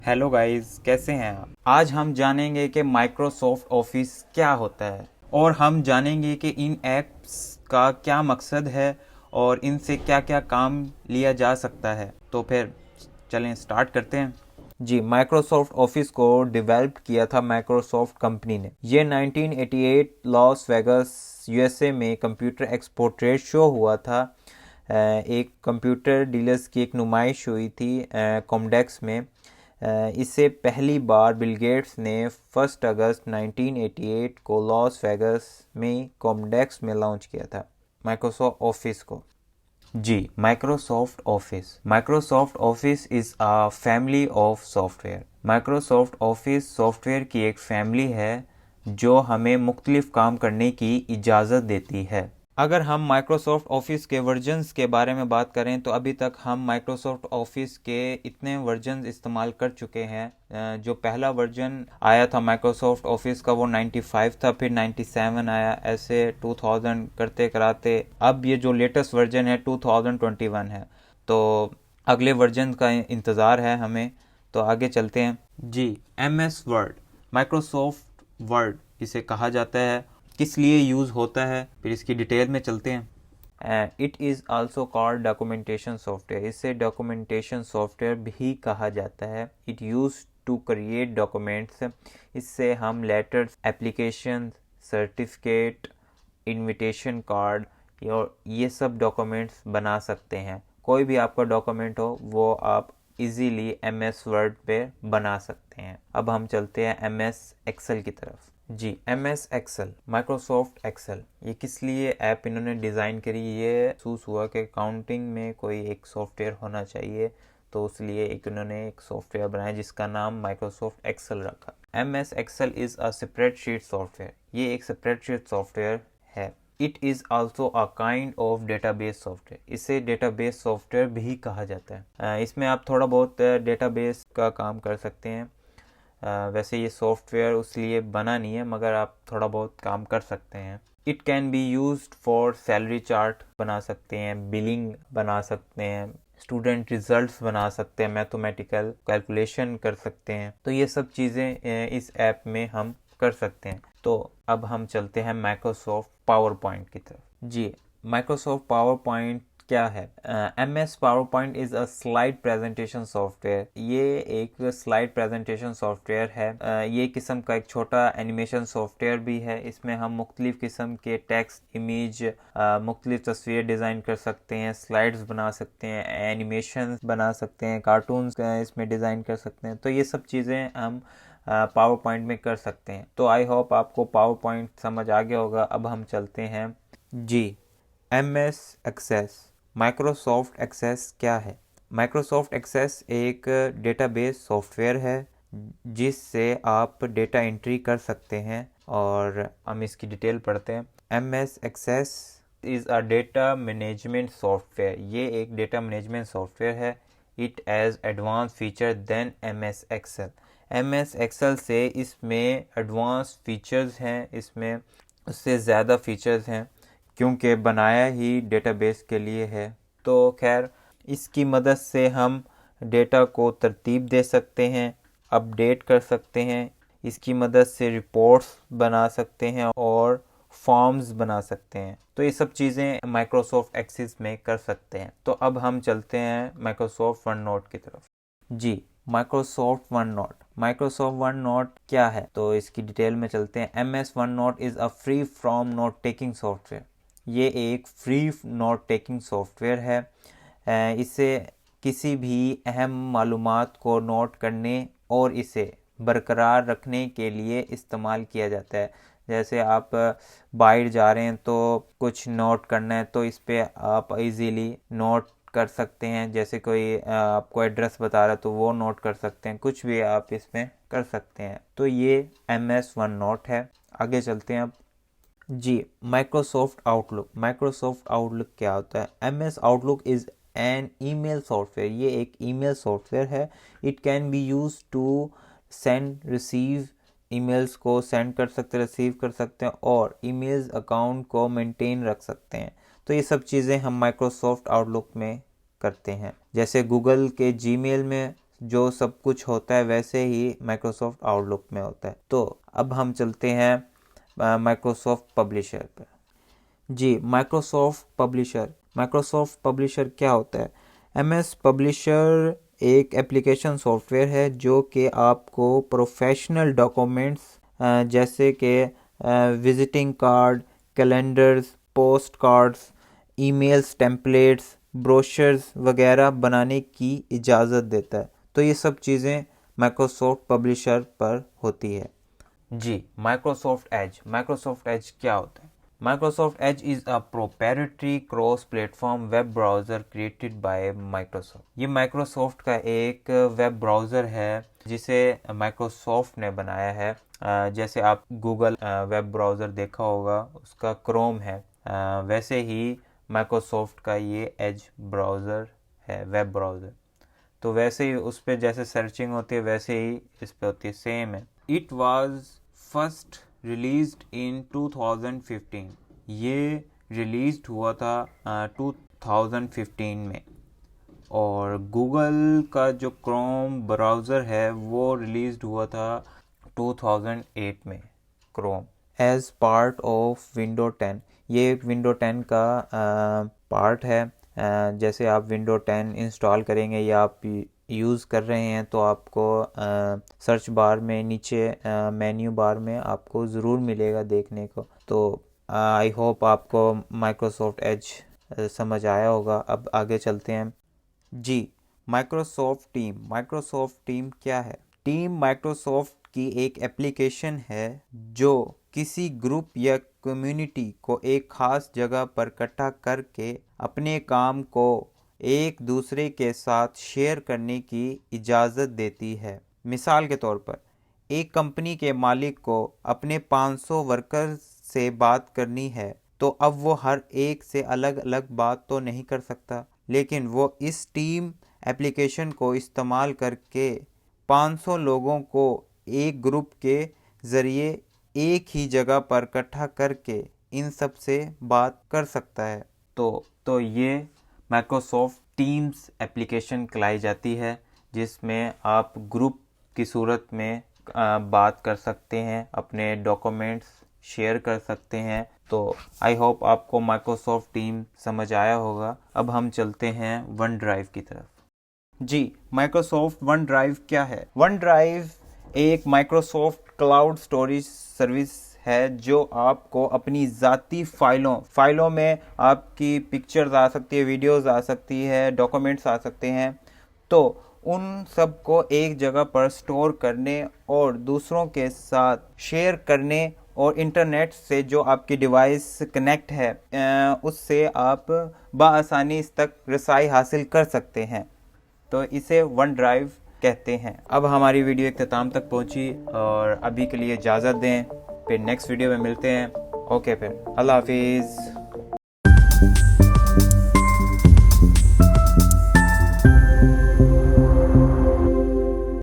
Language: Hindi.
हेलो गाइस, कैसे हैं आप। आज हम जानेंगे कि माइक्रोसॉफ्ट ऑफिस क्या होता है और हम जानेंगे कि इन ऐप्स का क्या मकसद है और इनसे क्या क्या काम लिया जा सकता है। तो फिर चलें स्टार्ट करते हैं। जी, माइक्रोसॉफ्ट ऑफिस को डेवलप किया था माइक्रोसॉफ्ट कंपनी ने। ये 1988 लॉस वेगास यूएसए में कंप्यूटर एक्सपो ट्रेड शो हुआ था। एक कंप्यूटर डीलर्स की एक नुमाइश हुई थी कॉमडेक्स में। इसे पहली बार बिल गेट्स ने 1 अगस्त 1988 को लॉस वेगास में कॉमडेक्स में लॉन्च किया था माइक्रोसॉफ्ट ऑफिस को। जी, Microsoft Office is a family of software. Microsoft Office software की एक फैमिली है जो हमें मुख्तलिफ काम करने की इजाज़त देती है। अगर हम माइक्रोसॉफ्ट ऑफिस के वर्जन्स के बारे में बात करें तो अभी तक हम माइक्रोसॉफ्ट ऑफिस के इतने वर्जन इस्तेमाल कर चुके हैं। जो पहला वर्जन आया था माइक्रोसॉफ्ट ऑफिस का वो 95 था, फिर 97 आया, ऐसे 2000 करते कराते अब ये जो लेटेस्ट वर्जन है 2021 है। तो अगले वर्जन का इंतज़ार है हमें। तो आगे चलते हैं। जी, MS वर्ड, माइक्रोसॉफ्ट वर्ड इसे कहा जाता है। किस लिए यूज़ होता है, फिर इसकी डिटेल में चलते हैं। It is also called documentation software. इसे डॉक्यूमेंटेशन सॉफ्टवेयर भी कहा जाता है। It use to create documents. इससे हम letters, application, certificate, invitation card और ये सब डॉक्यूमेंट्स बना सकते हैं। कोई भी आपका डॉक्यूमेंट हो वो आप इजीली MS वर्ड पे बना सकते हैं। अब हम चलते हैं MS एक्सेल की तरफ। जी, MS एक्सेल, माइक्रोसॉफ्ट एक्सेल, ये किस लिए ऐप इन्होंने डिज़ाइन करी। ये महसूस हुआ कि अकाउंटिंग में कोई एक सॉफ्टवेयर होना चाहिए, तो इसलिए इन्होंने एक सॉफ्टवेयर बनाया जिसका नाम माइक्रोसॉफ्ट एक्सेल रखा। MS Excel is a spreadsheet software. ये एक स्प्रेडशीट सॉफ्टवेयर है। It is also a kind of database software. इसे डेटाबेस सॉफ्टवेयर भी कहा जाता है। इसमें आप थोड़ा बहुत डेटाबेस का काम कर सकते हैं। वैसे ये सॉफ्टवेयर उस लिए बना नहीं है, मगर आप थोड़ा बहुत काम कर सकते हैं। It can be used for salary chart बना सकते हैं, बिलिंग बना सकते हैं, स्टूडेंट रिजल्ट्स बना सकते हैं, मैथमेटिकल कैलकुलेशन कर सकते हैं। तो ये सब चीज़ें इस ऐप में हम कर सकते हैं। तो अब हम चलते हैं माइक्रोसॉफ्ट पावर पॉइंट की तरफ। जी, माइक्रोसॉफ्ट पावर पॉइंट क्या है। MS power point is a slide presentation software. ये एक स्लाइड प्रेजेंटेशन सॉफ्टवेयर है। ये किस्म का एक छोटा एनिमेशन सॉफ्टवेयर भी है। इसमें हम मुख्तलिफ किस्म के टेक्स्ट, इमेज, मुख्तलिफ तस्वीर डिज़ाइन कर सकते हैं, स्लाइड्स बना सकते हैं, एनिमेशन बना सकते हैं, कार्टून्स इसमें डिज़ाइन कर सकते हैं। तो ये सब चीज़ें हम पावर पॉइंट में कर सकते हैं। तो आई होप आपको पावर पॉइंट समझ आ गया होगा। अब हम चलते हैं। जी, MS एक्सेस, माइक्रोसॉफ्ट एक्सेस क्या है। माइक्रोसॉफ्ट एक्सेस एक डेटाबेस सॉफ्टवेयर है जिससे आप डेटा एंट्री कर सकते हैं, और हम इसकी डिटेल पढ़ते हैं। MS Access is a data management software. ये एक डेटा मैनेजमेंट सॉफ्टवेयर है। It has advance feature than MS Excel. MS Excel से इसमें एडवांस फीचर्स हैं, इसमें उससे ज़्यादा फीचर्स हैं क्योंकि बनाया ही डेटाबेस के लिए है। तो खैर, इसकी मदद से हम डेटा को तरतीब दे सकते हैं, अपडेट कर सकते हैं। इसकी मदद से रिपोर्ट्स बना सकते हैं और फॉर्म्स बना सकते हैं। तो ये सब चीज़ें माइक्रोसॉफ्ट एक्सेस में कर सकते हैं। तो अब हम चलते हैं माइक्रोसॉफ्ट वन नोट की तरफ। जी, माइक्रोसॉफ्ट वन नोट क्या है, तो इसकी डिटेल में चलते हैं। MS one note is a free from note taking software. ये एक फ्री नोट टेकिंग सॉफ्टवेयर है। इसे किसी भी अहम मालूमात को नोट करने और इसे बरकरार रखने के लिए इस्तेमाल किया जाता है। जैसे आप बाहर जा रहे हैं तो कुछ नोट करना है, तो इस पे आप इजीली नोट कर सकते हैं। जैसे कोई आपको एड्रेस बता रहा है तो वो नोट कर सकते हैं, कुछ भी आप इसमें कर सकते हैं। तो ये MS वन नोट है। आगे चलते हैं अब। जी, माइक्रोसॉफ्ट आउटलुक क्या होता है। MS Outlook is an email software. ये एक ईमेल सॉफ्टवेयर है। It can be use to send, receive, emails को सेंड कर सकते, रिसीव कर सकते हैं, और ईमेल्स अकाउंट को मेंटेन रख सकते हैं। तो ये सब चीज़ें हम माइक्रोसॉफ्ट आउटलुक में करते हैं। जैसे गूगल के जीमेल में जो सब कुछ होता है वैसे ही माइक्रोसॉफ्ट आउटलुक में होता है। तो अब हम चलते हैं माइक्रोसॉफ्ट पब्लिशर पर। जी, माइक्रोसॉफ्ट पब्लिशर क्या होता है? MS पब्लिशर एक एप्लीकेशन सॉफ्टवेयर है जो कि आपको प्रोफेशनल डॉक्यूमेंट्स जैसे कि visiting card, calendars, post cards, emails, templates, brochures वगैरह बनाने की इजाज़त देता है। तो ये सब चीज़ें माइक्रोसॉफ्ट पब्लिशर पर होती है। जी, माइक्रोसॉफ्ट एज क्या होता है? Microsoft Edge is a proprietary cross-platform web browser created by Microsoft. ये Microsoft का एक वेब ब्राउज़र है जिसे Microsoft ने बनाया है। जैसे आप Google वेब ब्राउज़र देखा होगा, उसका Chrome है, वैसे ही Microsoft का ये Edge ब्राउज़र है, वेब ब्राउज़र। तो वैसे ही उस पर जैसे सर्चिंग होती है वैसे ही इस पर होती है, सेम है। It was first released in 2015। ये रिलीज्ड हुआ था 2015 में। और गूगल का जो क्रोम ब्राउज़र है वो रिलीज्ड हुआ था 2008 में, Chrome as part of window 10। ये विंडो 10 का पार्ट है। जैसे आप विंडो 10 इंस्टॉल करेंगे या आप यूज़ कर रहे हैं तो आपको सर्च बार में नीचे मेन्यू बार में आपको ज़रूर मिलेगा देखने को। तो आई होप आपको माइक्रोसॉफ्ट एज समझ आया होगा। अब आगे चलते हैं। जी, माइक्रोसॉफ्ट टीम क्या है? टीम माइक्रोसॉफ्ट की एक एप्लीकेशन है जो किसी ग्रुप या कम्युनिटी को एक खास जगह पर इकट्ठा करके अपने काम को एक दूसरे के साथ शेयर करने की इजाज़त देती है। मिसाल के तौर पर एक कंपनी के मालिक को अपने 500 वर्कर्स से बात करनी है तो अब वो हर एक से अलग अलग बात तो नहीं कर सकता, लेकिन वो इस टीम एप्लीकेशन को इस्तेमाल करके 500 लोगों को एक ग्रुप के ज़रिए एक ही जगह पर इकट्ठा करके इन सब से बात कर सकता है। तो ये माइक्रोसॉफ्ट टीम्स एप्लीकेशन कहलाई जाती है जिसमें आप ग्रुप की सूरत में बात कर सकते हैं, अपने डॉक्यूमेंट्स शेयर कर सकते हैं। तो आई होप आपको माइक्रोसॉफ्ट टीम समझ आया होगा। अब हम चलते हैं वन ड्राइव की तरफ। जी, माइक्रोसॉफ्ट वन ड्राइव क्या है? वन ड्राइव एक माइक्रोसॉफ्ट क्लाउड स्टोरेज सर्विस है जो आपको अपनी ज़ाती फाइलों में आपकी पिक्चर्स आ सकती है, वीडियोस आ सकती है, डॉक्यूमेंट्स आ सकते हैं। तो उन सब को एक जगह पर स्टोर करने और दूसरों के साथ शेयर करने और इंटरनेट से जो आपकी डिवाइस कनेक्ट है उससे आप बआसानी इस तक रसाई हासिल कर सकते हैं। तो इसे वन ड्राइव कहते हैं। अब हमारी वीडियो इख्तिताम तक पहुंची और अभी के लिए इजाज़त दें, फिर नेक्स्ट वीडियो में मिलते हैं। ओके, फिर अल्लाह हाफिज़।